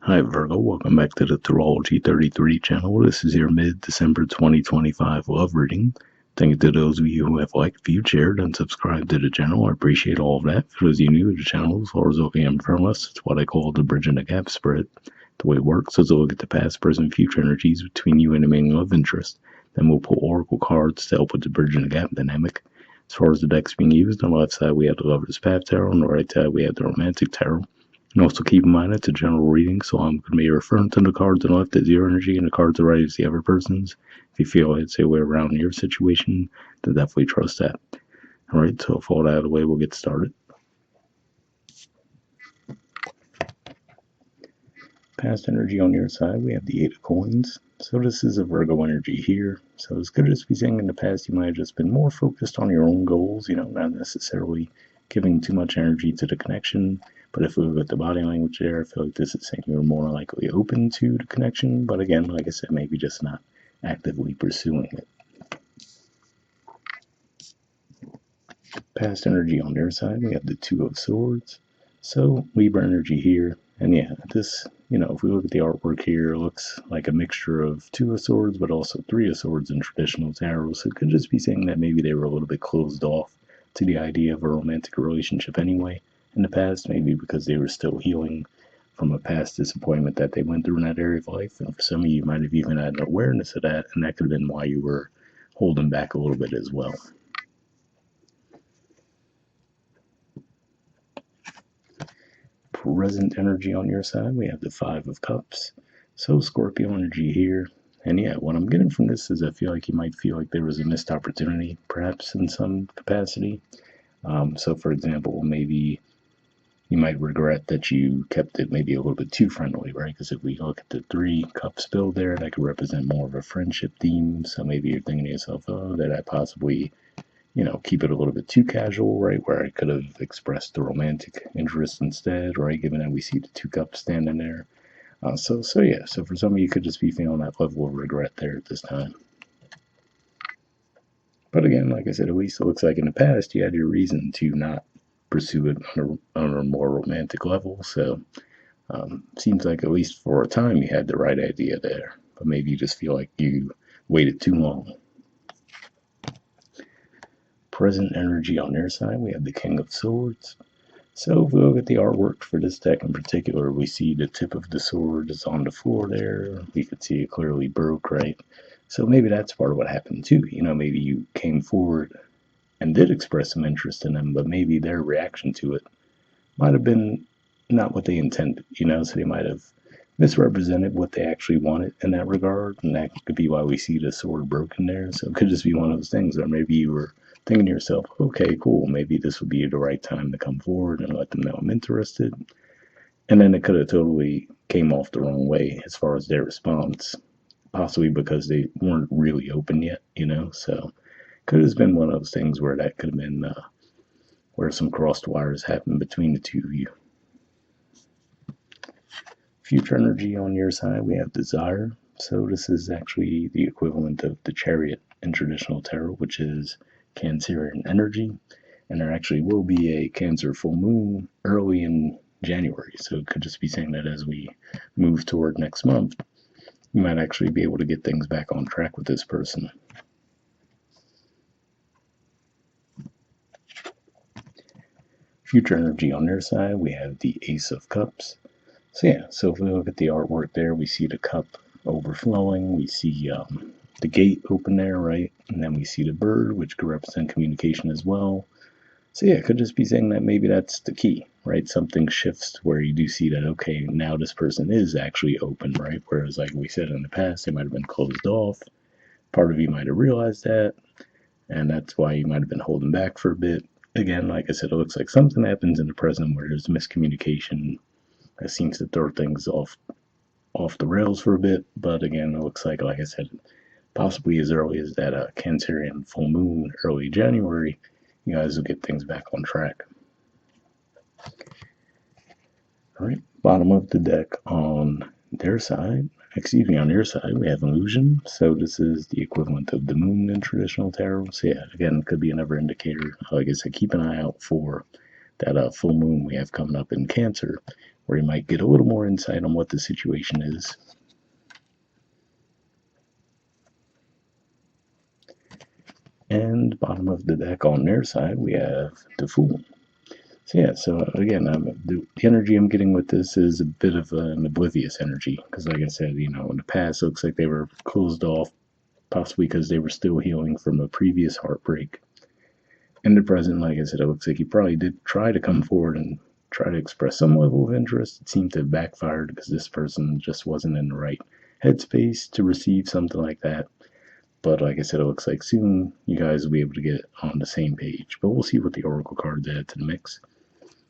Hi Virgo, welcome back to the Astrology 33 channel. This is your mid-December 2025 love reading. Thank you to those of you who have liked, viewed, shared, and subscribed to the channel. I appreciate all of that. For those of you new to the channel, as far as looking at from us, it's what I call the bridge and the gap spread. The way it works is we'll look at the past, present, future energies between you and the main love interest. Then we'll pull oracle cards to help with the bridge and the gap dynamic. As far as the decks being used, on the left side we have the Lover's Path Tarot, on the right side we have the Romantic Tarot. And also keep in mind it's a general reading, so I'm going to be referring to the cards on the left as your energy and the cards on the right as the other person's. If you feel it's a way around your situation, then definitely trust that. Alright, so with all that out of the way, we'll get started. Past energy on your side, we have the Eight of Coins. So this is a Virgo energy here. So as good as we saying in the past, you might have just been more focused on your own goals, not necessarily giving too much energy to the connection. But if we look at the body language there, I feel like this is saying you're more likely open to the connection. But again, like I said, maybe just not actively pursuing it. Past energy on their side, we have the Two of Swords. So Libra energy here. And yeah, this, if we look at the artwork here, it looks like a mixture of Two of Swords, but also Three of Swords in traditional tarot. So it could just be saying that maybe they were a little bit closed off to the idea of a romantic relationship anyway in the past, maybe because they were still healing from a past disappointment that they went through in that area of life. And for some of you, you might have even had an awareness of that, and that could have been why you were holding back a little bit as well. Present energy on your side, we have the Five of Cups. So Scorpio energy here. And yeah, what I'm getting from this is I feel like you might feel like there was a missed opportunity, perhaps in some capacity. So for example, maybe you might regret that you kept it maybe a little bit too friendly, right? Because if we look at the Three Cups bill there, that could represent more of a friendship theme. So maybe you're thinking to yourself, oh, did I possibly keep it a little bit too casual, right? Where I could have expressed the romantic interest instead, right? Given that we see the Two Cups standing there. So for some of you, could just be feeling that level of regret there at this time. But again, like I said, at least it looks like in the past you had your reason to not pursue it on a more romantic level. So seems like at least for a time you had the right idea there. But maybe you just feel like you waited too long. Present energy on their side, we have the King of Swords. So if we look at the artwork for this deck in particular, we see the tip of the sword is on the floor there. We could see it clearly broke, right? So maybe that's part of what happened too. Maybe you came forward and did express some interest in them, but maybe their reaction to it might have been not what they intended, so they might have misrepresented what they actually wanted in that regard, and that could be why we see the sword broken there. So it could just be one of those things, or maybe you were thinking to yourself, okay, cool, maybe this would be the right time to come forward and let them know I'm interested. And then it could have totally came off the wrong way as far as their response, possibly because they weren't really open yet, so could have been one of those things where that could have been where some crossed wires happened between the two of you. Future energy on your side, we have Desire. So this is actually the equivalent of the Chariot in traditional tarot, which is Cancerian energy. And there actually will be a Cancer full moon early in January. So it could just be saying that as we move toward next month, you might actually be able to get things back on track with this person. Future energy on their side, we have the Ace of Cups. So if we look at the artwork there, we see the cup overflowing. We see the gate open there, right? And then we see the bird, which could represent communication as well. So it could just be saying that maybe that's the key, right? Something shifts where you do see that, okay, now this person is actually open, right? Whereas, like we said in the past, they might have been closed off. Part of you might have realized that, and that's why you might have been holding back for a bit. Again, like I said, it looks like something happens in the present where there's miscommunication that seems to throw things off the rails for a bit. But again, it looks like I said, possibly as early as that Cancerian full moon, early January, you guys will get things back on track. All right, bottom of the deck on their side, on your side, we have Illusion. So this is the equivalent of the moon in traditional tarot. So again, it could be another indicator. Like I said, keep an eye out for that full moon we have coming up in Cancer, where you might get a little more insight on what the situation is. And bottom of the deck on their side, we have the Fool. So yeah, so again, the energy I'm getting with this is a bit of an oblivious energy, because like I said, in the past, it looks like they were closed off, possibly because they were still healing from a previous heartbreak. In the present, like I said, it looks like he probably did try to come forward and try to express some level of interest. It seemed to have backfired because this person just wasn't in the right headspace to receive something like that. But like I said, it looks like soon you guys will be able to get on the same page. But we'll see what the Oracle cards add to the mix.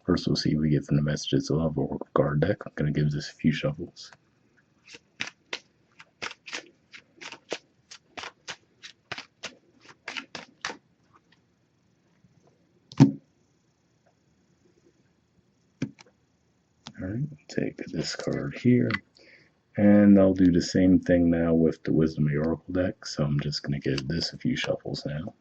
First, we'll see what we get from the Messages of Love Oracle card deck. I'm going to give this a few shuffles. Alright, take this card here. And I'll do the same thing now with the Wisdom of the Oracle deck. So I'm just going to give this a few shuffles now.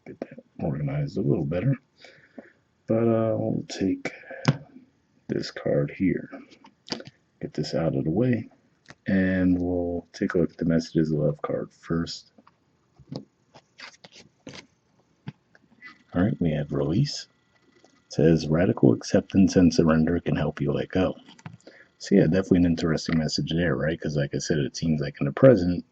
Get that organized a little better. But I'll take this card here. Get this out of the way. And we'll take a look at the Messages of Love card first. Alright, we have Release. It says radical acceptance and surrender can help you let go. So yeah, definitely an interesting message there, right? Because like I said, it seems like in the present,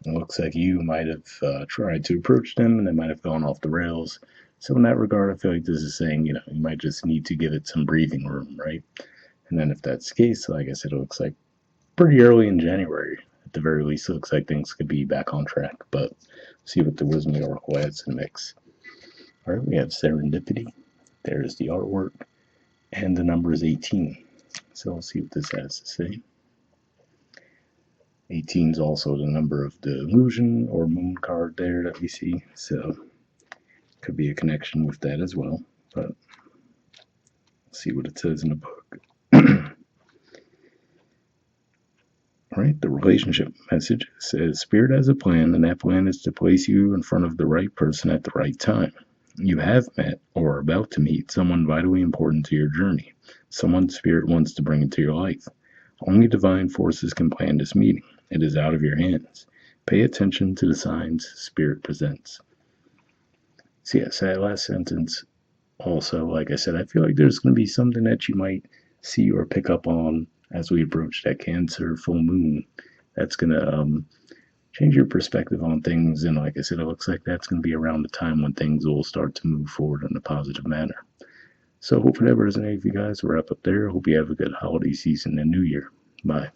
it looks like you might have tried to approach them and they might have gone off the rails. So in that regard, I feel like this is saying, you might just need to give it some breathing room, right? And then if that's the case, like I said, it looks like pretty early in January, at the very least, it looks like things could be back on track. But see what the Wisdom of the Oracle adds to the mix. All right, we have Serendipity. There's the artwork. And the number is 18. So let's see what this has to say. 18 is also the number of the illusion or moon card there that we see. So could be a connection with that as well. But let's see what it says in the book. All right, the relationship message says Spirit has a plan, and that plan is to place you in front of the right person at the right time. You have met or are about to meet someone vitally important to your journey, someone Spirit wants to bring into your life. Only divine forces can plan this meeting. It is out of your hands. Pay attention to the signs Spirit presents. So yes, that last sentence also, like I said, I feel like there's going to be something that you might see or pick up on as we approach that Cancer full moon. That's going to change your perspective on things. And like I said, it looks like that's going to be around the time when things will start to move forward in a positive manner. So hopefully that resonates with you guys. We'll wrap up there. Hope you have a good holiday season and New Year. Bye.